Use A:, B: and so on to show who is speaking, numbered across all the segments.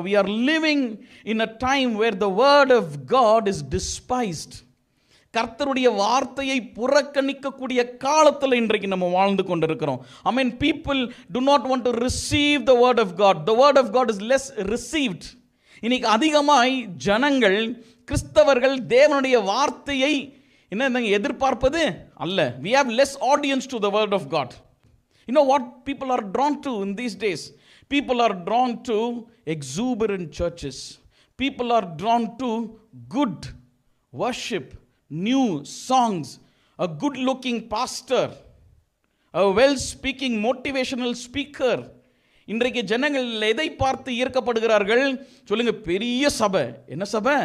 A: We are living in a time where the word of God is despised. கர்த்தருடைய வார்த்தையை புறக்கணிக்கக்கூடிய காலத்தில் இன்றைக்கு நம்ம வாழ்ந்து கொண்டிருக்கிறோம். I mean, people do not want to receive the word of God. The word of God is less received. இன்னைக்கு அதிகமாய் ஜனங்கள், கிறிஸ்தவர்கள் தேவனுடைய வார்த்தையை என்ன எதிர்பார்ப்பது அல்ல. We have less audience to the word of God. You know what people are drawn to in these days? People are drawn to exuberant churches. People are drawn to good worship, new songs, a good looking pastor, a well speaking motivational speaker. இன்றைக்கு ஜனங்கள் எதை பார்த்து ஈர்க்கப்படுகிறார்கள் சொல்லுங்க? பெரிய சபை. என்ன சபை?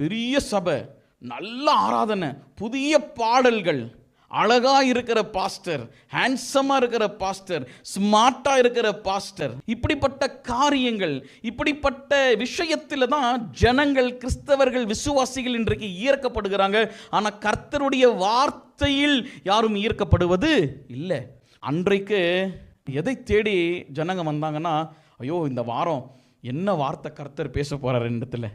A: பெரிய சபை, நல்ல ஆராதனை, புதிய பாடல்கள், அழகா இருக்கிற பாஸ்டர், ஹேண்ட்ஸமா இருக்கிற பாஸ்டர், ஸ்மார்ட்டா இருக்கிற பாஸ்டர், இப்படிப்பட்ட காரியங்கள், இப்படிப்பட்ட விஷயத்தில் தான் ஜனங்கள், கிறிஸ்தவர்கள், விசுவாசிகள் இன்றைக்கு ஈர்க்கப்படுகிறாங்க. ஆனா கர்த்தருடைய வார்த்தையில் யாரும் ஈர்க்கப்படுவது இல்லை. அன்றைக்கு எதை தேடி ஜனங்க வந்தாங்கன்னா, ஐயோ இந்த வாரம் என்ன வார்த்தை கர்த்தர் பேச போறார், இடத்துல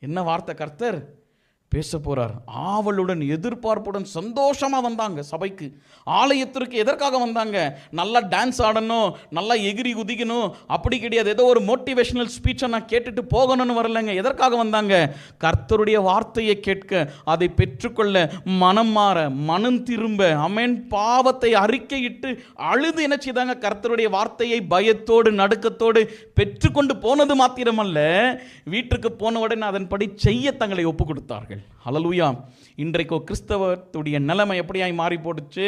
A: என்ன வார்த்தை கர்த்தர் பேச போறார், ஆவலுடன் எதிர்பார்ப்புடன் சந்தோஷமா வந்தாங்க சபைக்கு, ஆலயத்திற்கு. எதற்காக வந்தாங்க? நல்லா டான்ஸ் ஆடணும், நல்லா எகிரி குதிக்கணும், அப்படி கிடையாது. ஏதோ ஒரு மோட்டிவேஷனல் ஸ்பீச்சை நான் கேட்டுட்டு போகணும்னு வரலங்க. எதற்காக வந்தாங்க? கர்த்தருடைய வார்த்தையை கேட்க, அதை பெற்றுக்கொள்ள, மனம் மாற, மனம் திரும்ப, ஆமென், பாவத்தை அறிக்கையிட்டு அழுது என்ன செய்தாங்க? கர்த்தருடைய வார்த்தையை பயத்தோடு நடுக்கத்தோடு பெற்றுக்கொண்டு போனது மாத்திரமல்ல, வீட்டுக்கு போன உடனே அதன்படி செய்ய தங்களை ஒப்பு கொடுத்தார்கள். ஹல்லேலூயா. இன்றைக்கு கிறிஸ்தவத்துடைய நிலைமை எப்படியாய் மாறி போடுச்சு?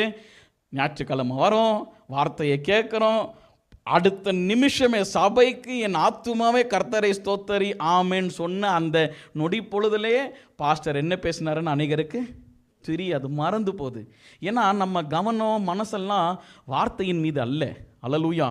A: ஞாயிற்றுக்கிழமை வரும், வார்த்தையை கேட்குறோம், அடுத்த நிமிஷமே சபைக்கு என் ஆத்துமாவே கர்த்தரை ஸ்தோத்தரி ஆமேன்னு சொன்ன அந்த நொடி பொழுதுலே பாஸ்டர் என்ன பேசினாருன்னு அநேகருக்கு தெரியாது, மறந்து போகுது. ஏன்னா நம்ம கவனம், மனசெல்லாம் வார்த்தையின் மீது அல்ல. ஹல்லேலூயா.